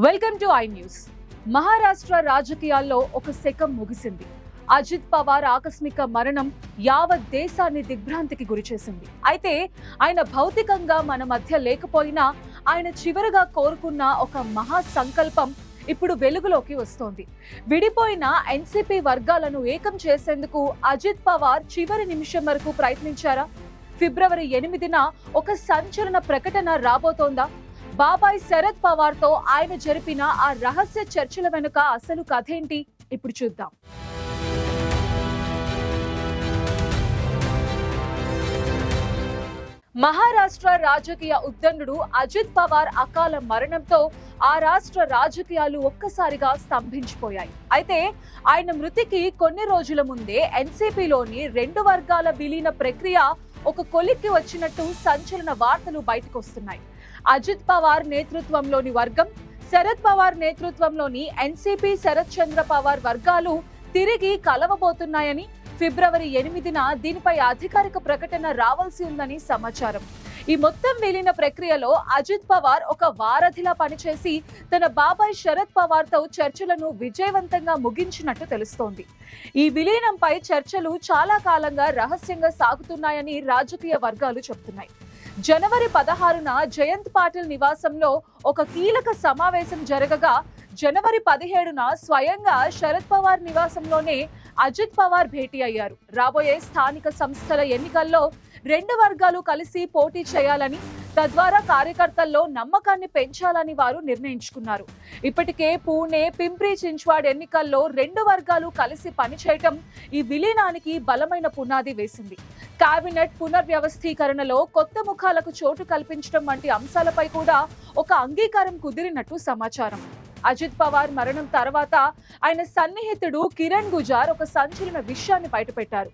Welcome to I news. Maharashtra రాజకీయాల్లో ఒక శకం ముగిసింది. అజిత్ పవార్ ఆకస్మిక మరణం యావత్ దేశాన్ని దిగ్భ్రాంతికి గురిచేసింది. అయితే ఆయన భౌతికంగా మన మధ్య లేకపోయినా ఆయన చివరిగా కోరుకున్న ఒక మహా సంకల్పం ఇప్పుడు వెలుగులోకి వస్తోంది. విడిపోయిన ఎన్సీపీ వర్గాలను ఏకం చేసేందుకు అజిత్ పవార్ చివరి నిమిషం వరకు ప్రయత్నించారా? ఫిబ్రవరి 8న ఒక సంచలన ప్రకటన రాబోతోందా? బాబాయ్ శరద్ పవార్ తో ఆయన జరిపిన ఆ రహస్య చర్చల వెనుక అసలు కథేంటి ఇప్పుడు చూద్దాం. మహారాష్ట్ర రాజకీయ ఉద్దండుడు అజిత్ పవార్ అకాల మరణంతో ఆ రాష్ట్ర రాజకీయాలు ఒక్కసారిగా స్తంభించిపోయాయి. అయితే ఆయన మృతికి కొన్ని రోజుల ముందే ఎన్సీపీలోని 2 వర్గాల విలీన ప్రక్రియ ఒక కొలిక్కి వచ్చినట్టు సంచలన వార్తలు బయటకు వస్తున్నాయి. అజిత్ పవార్ నేతృత్వంలోని వర్గం, శరద్ పవార్ నేతృత్వంలోని ఎన్సీపీ శరత్ చంద్ర పవార్ వర్గాలు తిరిగి కలవబోతున్నాయని, ఫిబ్రవరి 8న దీనిపై అధికారిక ప్రకటన రావాల్సి ఉందని సమాచారం. ఈ మొత్తం విలీన ప్రక్రియలో అజిత్ పవార్ ఒక వారధిలా పనిచేసి తన బాబాయ్ శరద్ పవార్ తో చర్చలను విజయవంతంగా ముగించినట్టు తెలుస్తోంది. ఈ విలీనంపై చర్చలు చాలా కాలంగా రహస్యంగా సాగుతున్నాయని రాజకీయ వర్గాలు చెబుతున్నాయి. జనవరి 16న జయంత్ పాటిల్ నివాసంలో ఒక కీలక సమావేశం జరగగా, జనవరి 17న స్వయంగా శరద్ పవార్ నివాసంలోనే అజిత్ పవార్ భేటీ అయ్యారు. రాబోయే స్థానిక సంస్థల ఎన్నికల్లో 2 వర్గాలు కలిసి పోటీ చేయాలని, తద్వారా కార్యకర్తల్లో నమ్మకాన్ని పెంచాలని వారు నిర్ణయించుకున్నారు. ఇప్పటికే పూణే, పింప్రి చించ్వాడ్ ఎన్నికల్లో 2 వర్గాలు కలిసి పనిచేయటం ఈ విలీనానికి బలమైన పునాది వేసింది. కేబినెట్ పునర్వ్యవస్థీకరణలో కొత్త ముఖాలకు చోటు కల్పించడం వంటి అంశాలపై కూడా ఒక అంగీకారం కుదిరినట్టు సమాచారం. అజిత్ పవార్ మరణం తర్వాత ఆయన సన్నిహితుడు కిరణ్ గుజార్ ఒక సంచలన విషయాన్ని బయటపెట్టారు.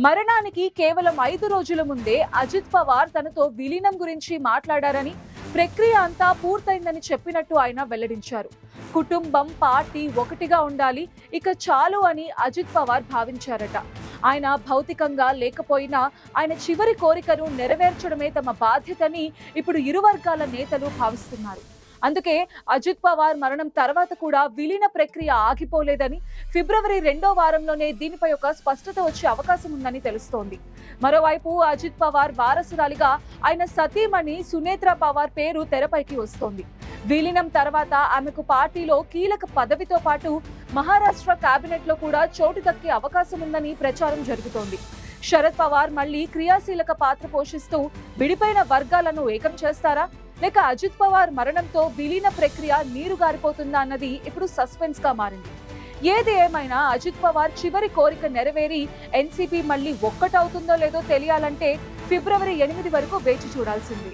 మరణానికి కేవలం 5 రోజుల ముందే అజిత్ పవార్ తనతో విలీనం గురించి మాట్లాడారని, ప్రక్రియ అంతా పూర్తయిందని చెప్పినట్టు ఆయన వెల్లడించారు. కుటుంబం, పార్టీ ఒకటిగా ఉండాలి, ఇక చాలు అని అజిత్ పవార్ భావించారట. ఆయన భౌతికంగా లేకపోయినా ఆయన చివరి కోరికను నెరవేర్చడమే తమ బాధ్యతని ఇప్పుడు ఇరు వర్గాల నేతలు భావిస్తున్నారు. అందుకే అజిత్ పవార్ మరణం తర్వాత కూడా విలీన ప్రక్రియ ఆగిపోలేదని, ఫిబ్రవరి 2వ వారంలోనే దీనిపై ఒక స్పష్టత వచ్చే అవకాశం ఉందని తెలుస్తోంది. మరోవైపు అజిత్ పవార్ వారసురాలిగా ఆయన సతీమణి సునేత్ర పవార్ పేరు తెరపైకి వస్తోంది. విలీనం తర్వాత ఆమెకు పార్టీలో కీలక పదవితో పాటు మహారాష్ట్ర కేబినెట్ లో కూడా చోటు దక్కే అవకాశం ఉందని ప్రచారం జరుగుతోంది. శరద్ పవార్ మళ్లీ క్రియాశీలక పాత్ర పోషిస్తూ విడిపోయిన వర్గాలను ఏకం చేస్తారా, లేక అజిత్ పవార్ మరణంతో విలీన ప్రక్రియ నీరుగారిపోతుందా అన్నది ఇప్పుడు సస్పెన్స్ గా మారింది. ఏది ఏమైనా అజిత్ పవార్ చివరి కోరిక నెరవేరి ఎన్సీపీ మళ్లీ ఒక్కటవుతుందో లేదో తెలియాలంటే ఫిబ్రవరి 8 వరకు వేచి చూడాల్సింది.